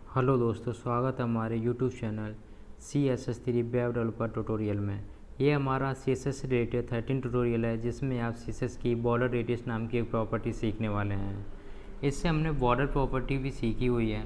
Hello दोस्तों, स्वागत है हमारे YouTube channel CSS3 web developer tutorial में। ये हमारा CSS से रिलेटेड 13 ट्यूटोरियल है, जिसमें आप CSS की बॉर्डर रेडियस नाम की एक प्रॉपर्टी सीखने वाले हैं। इससे हमने बॉर्डर प्रॉपर्टी भी सीखी हुई है।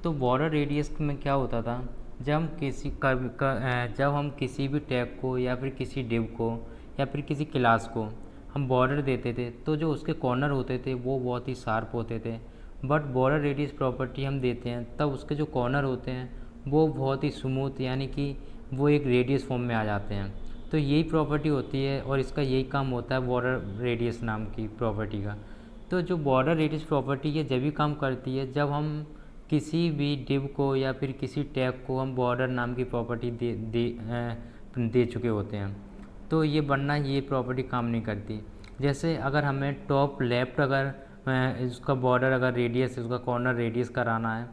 तो बॉर्डर रेडियस में क्या होता था, जब हम किसी भी टैग को या फिर किसी डिव को या फिर किसी क्लास को हम बॉर्डर देते थे, तो जो उसके कॉर्नर होते थे वो बहुत ही शार्प होते थे। बट बॉर्डर रेडियस प्रॉपर्टी हम देते हैं तब उसके जो कॉर्नर होते हैं वो बहुत ही स्मूथ, यानी कि वो एक रेडियस फॉर्म में आ जाते हैं। तो यही प्रॉपर्टी होती है और इसका यही काम होता है बॉर्डर रेडियस नाम की प्रॉपर्टी का। तो जो बॉर्डर रेडियस प्रॉपर्टी है जब भी काम करती है जब हम किसी भी डिव को या फिर किसी टैग को हम बॉर्डर नाम की प्रॉपर्टी दे चुके होते हैं। तो ये वरना ये प्रॉपर्टी काम नहीं करती। जैसे अगर हमें टॉप लेफ्ट अगर इसका बॉर्डर अगर रेडियस उसका कॉर्नर रेडियस कराना है,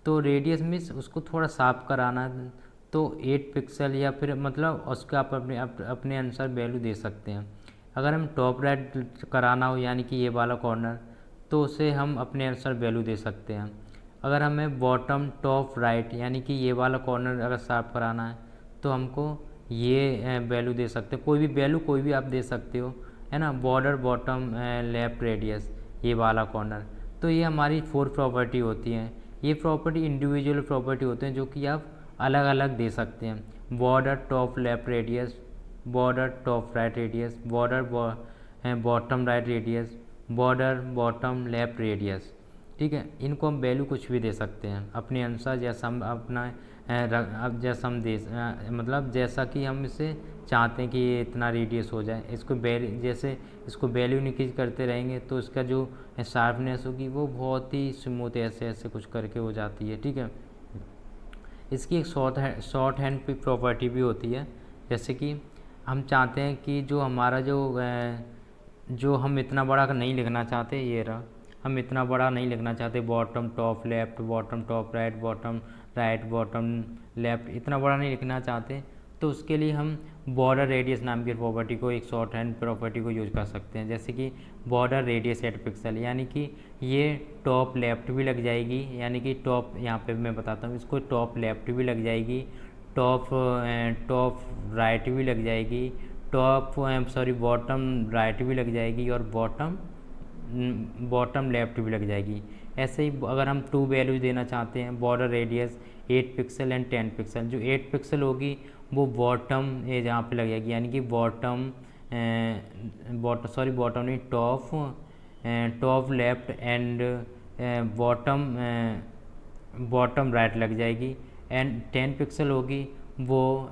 तो रेडियस मीन्स उसको थोड़ा साफ कराना है, तो 8 पिक्सल या फिर मतलब उसका आप अपने अनुसार वैल्यू दे सकते हैं। अगर हम टॉप राइट कराना हो यानी कि ये वाला कॉर्नर, तो उसे हम अपने अनुसार वैल्यू दे सकते हैं। अगर हमें बॉटम टॉप राइट यानी कि ये वाला कॉर्नर अगर साफ कराना है, तो हमको ये वैल्यू दे सकते हैं। कोई भी वैल्यू कोई भी आप दे सकते हो, है ना। बॉर्डर बॉटम लेफ्ट रेडियस ये वाला कॉर्नर। तो ये हमारी 4 प्रॉपर्टी होती हैं। ये प्रॉपर्टी इंडिविजुअल प्रॉपर्टी होते हैं जो कि आप अलग अलग दे सकते हैं। Border top left radius, border top right radius, border bottom right radius, border bottom left radius. ठीक है, इनको हम वैल्यू कुछ भी दे सकते हैं अपने अनुसार, जैसा हम अपना अब जैसा हम मतलब जैसा कि हम इसे चाहते हैं कि ये इतना रेडियस हो जाए। इसको जैसे इसको वैल्यू इंक्रीज करते रहेंगे तो इसका जो शार्पनेस होगी वो बहुत ही स्मूथ ऐसे ऐसे कुछ करके हो जाती है। ठीक है, इसकी एक शॉर्ट हैंड प्रॉपर्टी भी होती है। जैसे कि हम चाहते हैं कि जो हमारा जो हम इतना बड़ा नहीं लिखना चाहते, ये रहा, हम इतना बड़ा नहीं लिखना चाहते, bottom top left, bottom top right bottom left, इतना बड़ा नहीं लिखना चाहते। तो उसके लिए हम बॉर्डर रेडियस नाम की प्रॉपर्टी को, एक शॉर्ट हैंड प्रॉपर्टी को यूज़ कर सकते हैं। जैसे कि बॉर्डर रेडियस 8 पिक्सल, यानी कि ये टॉप लेफ्ट भी लग जाएगी, यानी कि टॉप यहाँ पे मैं बताता हूँ, इसको टॉप लेफ्ट भी लग जाएगी, टॉप टॉप राइट भी लग जाएगी, टॉप सॉरी बॉटम राइट भी लग जाएगी और बॉटम लेफ्ट भी लग जाएगी। ऐसे ही अगर हम 2 वैल्यूज देना चाहते हैं, border radius 8 pixel and 10 pixel, जो 8 पिक्सल होगी वो बॉटम ये जहाँ पे लग जाएगी, यानी कि बॉटम नहीं, top left and bottom bottom right लग जाएगी। एंड 10 पिक्सल होगी वो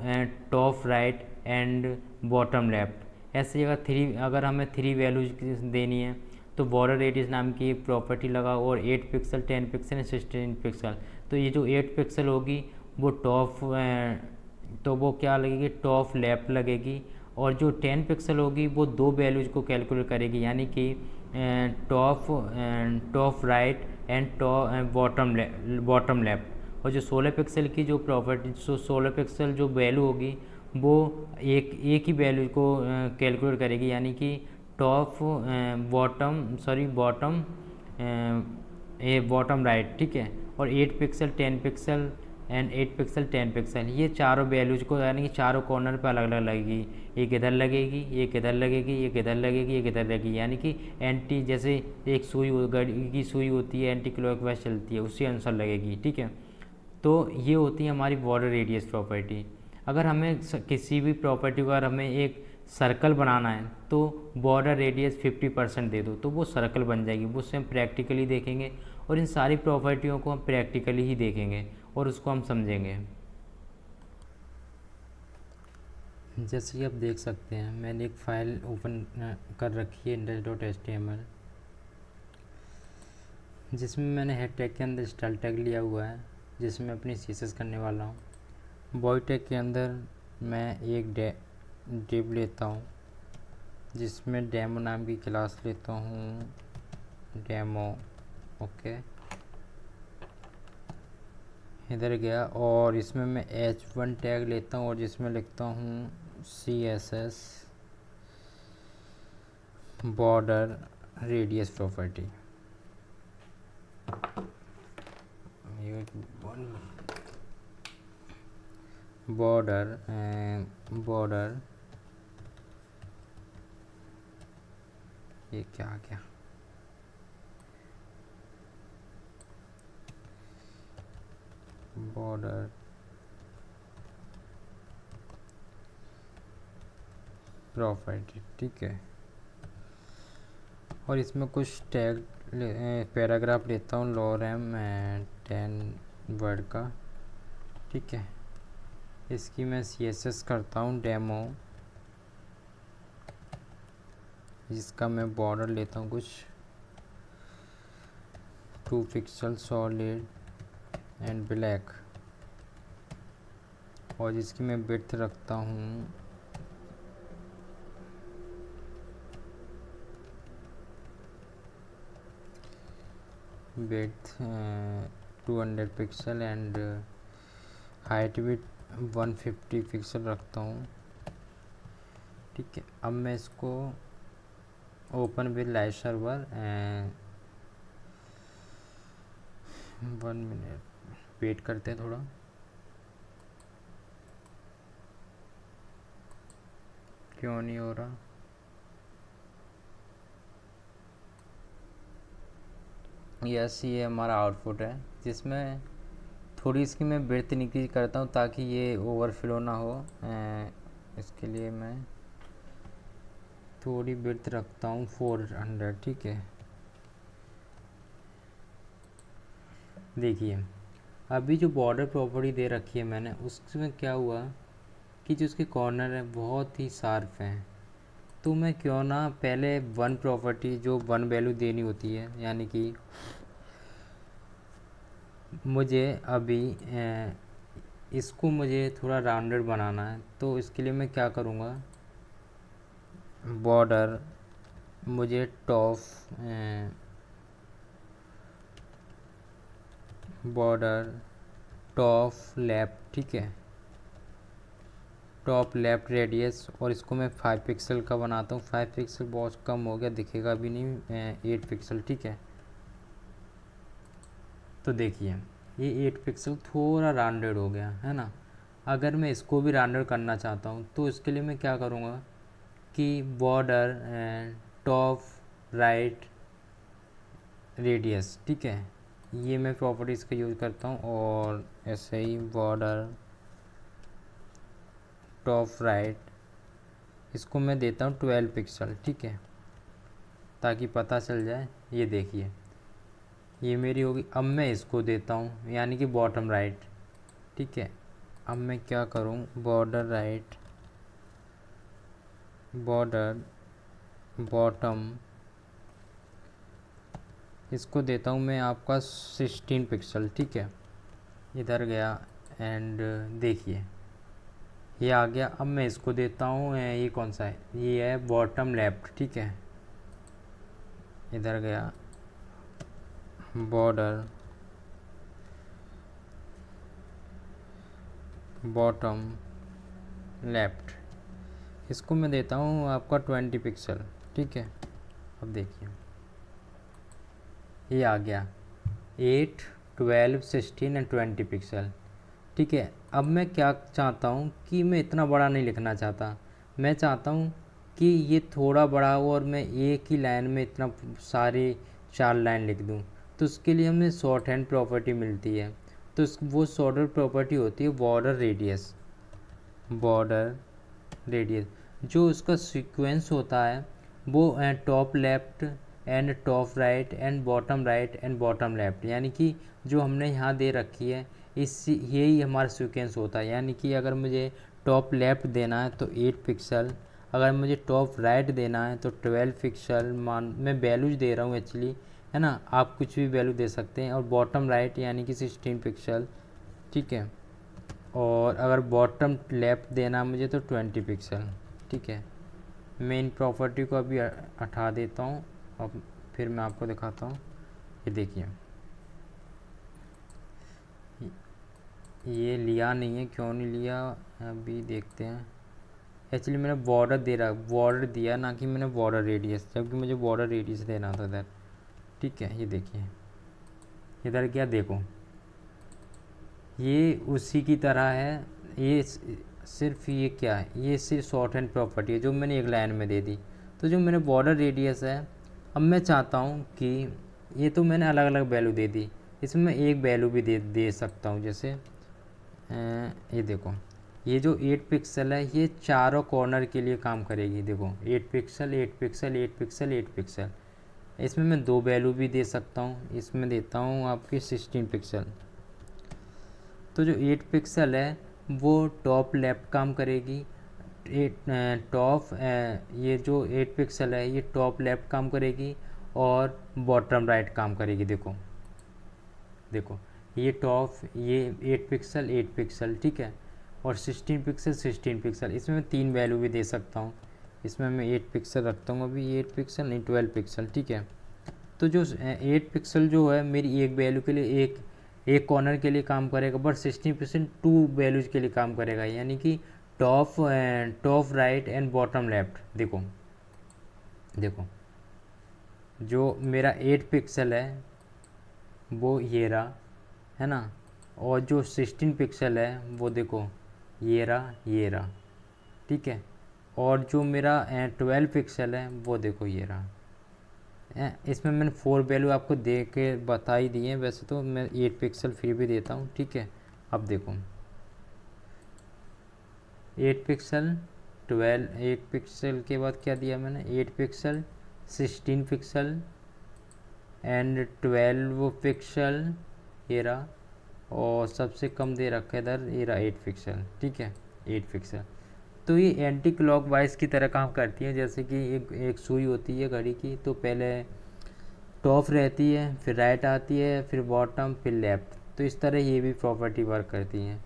top right and bottom left. ऐसे अगर हमें 3 वैल्यूज देनी है, तो बॉर्डर रेडियस नाम की एक प्रॉपर्टी लगाओ और 8 पिक्सल 10 पिक्सल एंड 16 पिक्सल। तो ये जो 8 पिक्सल होगी वो तो वो क्या लगेगी, टॉप लेफ्ट लगेगी। और जो 10 पिक्सल होगी वो 2 वैल्यूज को कैलकुलेट करेगी, यानी कि top right and bottom left. और जो 16 पिक्सल की जो प्रॉपर्टी 16 पिक्सल जो वैल्यू होगी वो एक ही वैल्यू को कैलकुलेट करेगी, यानी कि टॉप बॉटम राइट। ठीक है, और 8 pixel 10 pixel and 8 pixel 10 pixel, ये चारों वैल्यूज को यानी कि चारों कॉर्नर पर अलग अलग लगेगी। एक इधर लगेगी, एक इधर लगेगी, एक इधर लगेगी, एक इधर लगेगी, यानी कि एंटी जैसे एक घड़ी की सुई होती है, एंटी क्लॉकवाइज चलती है, उसी अनुसार लगेगी। ठीक है, तो ये होती है हमारी बॉर्डर रेडियस प्रॉपर्टी। अगर हमें किसी भी प्रॉपर्टी को अगर हमें एक सर्कल बनाना है, तो बॉर्डर रेडियस 50% दे दो तो वो सर्कल बन जाएगी। वो उससे हम प्रैक्टिकली देखेंगे और इन सारी प्रॉपर्टियों को हम प्रैक्टिकली ही देखेंगे और उसको हम समझेंगे। जैसे कि आप देख सकते हैं, मैंने एक फ़ाइल ओपन कर रखी है index.html, जिसमें मैंने हेड टैग के अंदर स्टाइल टैग लिया हुआ है, जिसमें अपनी CSS करने वाला हूँ। बॉडी टैग के अंदर मैं एक डिव लेता हूँ, जिसमें डेमो नाम की क्लास लेता हूँ, डेमो। ओके, इधर गया और इसमें मैं h1 टैग लेता हूँ और जिसमें लिखता हूँ CSS बॉर्डर रेडियस प्रॉपर्टी। ये बॉर्डर ये क्या आ गया, बॉर्डर प्रॉपर्टी, ठीक है। और इसमें कुछ टैग पैराग्राफ लेता हूँ, लॉरेम 10 वर्ड का, ठीक है। इसकी मैं CSS करता हूँ डेमो, जिसका मैं बॉर्डर लेता हूँ कुछ 2 पिक्सल सॉलिड एंड ब्लैक, और जिसकी मैं विड्थ रखता हूँ 200 पिक्सल एंड हाइट भी 150 पिक्सल रखता हूँ, ठीक है। अब मैं इसको open with live server 1 minute wait करते हैं थोड़ा। क्यों नहीं हो रहा? यस, ये हमारा आउटपुट है, जिसमें थोड़ी इसकी मैं विड्थ इंक्रीज करता हूँ ताकि ये ओवरफ्लो ना हो। इसके लिए मैं थोड़ी विड्थ रखता हूँ 400, ठीक है। देखिए अभी जो बॉर्डर प्रॉपर्टी दे रखी है मैंने, उसमें क्या हुआ कि जो उसके कॉर्नर है बहुत ही शार्प हैं। तो मैं क्यों ना पहले 1 प्रॉपर्टी जो 1 वैल्यू देनी होती है, यानी कि मुझे अभी इसको मुझे थोड़ा राउंडेड बनाना है, तो इसके लिए मैं क्या करूँगा, बॉर्डर मुझे बॉर्डर टॉप लेफ्ट, ठीक है, टॉप लेफ्ट रेडियस, और इसको मैं 5 पिक्सल का बनाता हूँ। 5 पिक्सल बहुत कम हो गया, दिखेगा भी नहीं, 8 पिक्सल, ठीक है। तो देखिए ये 8 पिक्सल थोड़ा राउंडेड हो गया है ना। अगर मैं इसको भी राउंडेड करना चाहता हूँ तो इसके लिए मैं क्या करूँगा कि बॉर्डर टॉप राइट रेडियस, ठीक है, ये मैं प्रॉपर्टीज़ का यूज़ करता हूँ। और ऐसे ही बॉर्डर टॉप राइट, इसको मैं देता हूँ 12 पिक्सल, ठीक है, ताकि पता चल जाए। ये देखिए ये मेरी होगी। अब मैं इसको देता हूँ यानी कि बॉटम राइट, ठीक है। अब मैं क्या करूँ, बॉर्डर राइट, बॉर्डर बॉटम, इसको देता हूँ मैं आपका 16 पिक्सल, ठीक है। इधर गया एंड देखिए ये आ गया। अब मैं इसको देता हूँ, ये कौन सा है, ये है बॉटम लेफ्ट, ठीक है। इधर गया बॉर्डर बॉटम लेफ्ट, इसको मैं देता हूँ आपका 20 पिक्सल, ठीक है। अब देखिए ये आ गया 8, 12, 16 एंड 20 पिक्सल, ठीक है। अब मैं क्या चाहता हूँ कि मैं इतना बड़ा नहीं लिखना चाहता, मैं चाहता हूँ कि ये थोड़ा बड़ा हो और मैं एक ही लाइन में इतना सारे 4 लाइन लिख दूँ। तो उसके लिए हमें शॉर्ट हैंड प्रॉपर्टी मिलती है। तो वो शॉर्ट हैंड प्रॉपर्टी होती है बॉर्डर रेडियस, बॉर्डर रेडियस। जो उसका सीक्वेंस होता है वो top left and top right and bottom left, यानी कि जो हमने यहाँ दे रखी है इस यही हमारा सीक्वेंस होता है। यानी कि अगर मुझे टॉप लेफ्ट देना है तो 8 पिक्सल, अगर मुझे टॉप राइट देना है तो 12 पिक्सल, मान मैं वैल्यूज दे रहा हूँ एक्चुअली, है ना, आप कुछ भी वैल्यू दे सकते हैं। और बॉटम राइट यानी कि 16 पिक्सल, ठीक है। और अगर बॉटम लेफ्ट देना मुझे तो 20 पिक्सल, ठीक है। मैं इन प्रॉपर्टी को अभी हटा देता हूँ, अब फिर मैं आपको दिखाता हूँ। ये देखिए ये लिया नहीं है, क्यों नहीं लिया अभी देखते हैं। एक्चुअली मैंने बॉर्डर दिया ना कि मैंने बॉर्डर रेडियस, जबकि मुझे बॉर्डर रेडियस देना था इधर, ठीक है। ये देखिए इधर क्या देखो ये उसी की तरह है। ये सिर्फ ये क्या है, ये सिर्फ शॉर्ट हैंड प्रॉपर्टी है जो मैंने एक लाइन में दे दी। तो जो मेरा बॉर्डर रेडियस है, अब मैं चाहता हूँ कि ये तो मैंने अलग अलग वैल्यू दे दी, इसमें मैं एक वैल्यू भी दे सकता हूँ। जैसे ये देखो, ये जो 8 पिक्सल है ये चारों कॉर्नर के लिए काम करेगी। देखो 8 पिक्सल 8 पिक्सल 8 पिक्सल 8 पिक्सल, इसमें मैं 2 वैल्यू भी दे सकता हूँ। इसमें देता हूँ आपकी 16 पिक्सल। तो जो 8 पिक्सल है वो टॉप लेफ़्ट काम करेगी, टॉप ये जो 8 पिक्सल है ये टॉप लेफ़्ट काम करेगी और बॉटम राइट काम करेगी। देखो देखो, ये टॉप, ये 8 पिक्सल 8 पिक्सल, ठीक है, और 16 पिक्सल 16 पिक्सल। इसमें मैं 3 वैल्यू भी दे सकता हूँ। इसमें मैं 8 पिक्सल रखता हूँ, अभी 8 पिक्सल नहीं 12 पिक्सल, ठीक है। तो जो 8 पिक्सल जो है मेरी एक वैल्यू के लिए एक कॉर्नर के लिए काम करेगा, बट 16% 2 वैल्यूज के लिए काम करेगा, यानी कि top right and bottom left. देखो देखो, जो मेरा 8 पिक्सल है वो ये रहा, है ना, और जो 16 पिक्सल है वो देखो ये रहा, ठीक है, और जो मेरा 12 पिक्सल है वो देखो ये रहा। इसमें मैंने 4 वैल्यू आपको दे के बता ही दिए हैं, वैसे तो मैं 8 पिक्सल फिर भी देता हूँ, ठीक है। अब देखो 8 पिक्सल 8 पिक्सल के बाद क्या दिया मैंने, 8 पिक्सल 16 पिक्सल एंड 12 पिक्सल ये रहा, और सबसे कम दे रखा है इधर ये रहा 8 पिक्सल, ठीक है, 8 पिक्सल। तो ये एंटी क्लॉकवाइज की तरह काम करती है, जैसे कि एक सुई होती है घड़ी की, तो पहले टॉप रहती है, फिर राइट आती है, फिर बॉटम, फिर लेफ़्ट। तो इस तरह ये भी प्रॉपर्टी वर्क करती हैं।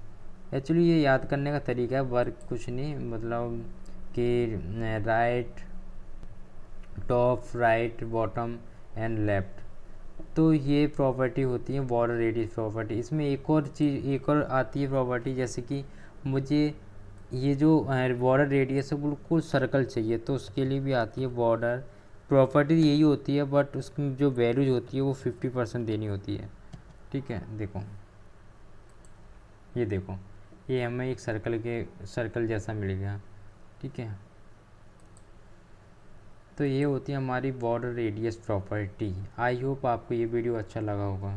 एक्चुअली ये याद करने का तरीका है, वर्क कुछ नहीं, मतलब कि right top right bottom and left. तो ये प्रॉपर्टी होती है बॉर्डर रेडियस प्रॉपर्टी। इसमें एक और चीज़ एक और आती है प्रॉपर्टी, जैसे कि मुझे ये जो बॉर्डर रेडियस है बिल्कुल सर्कल चाहिए, तो उसके लिए भी आती है बॉर्डर प्रॉपर्टी, यही होती है, बट उसकी जो वैल्यूज होती है वो 50% देनी होती है, ठीक है। देखो ये देखो, ये हमें एक सर्कल जैसा मिल गया, ठीक है। तो ये होती है हमारी border radius property. I hope आपको ये वीडियो अच्छा लगा होगा।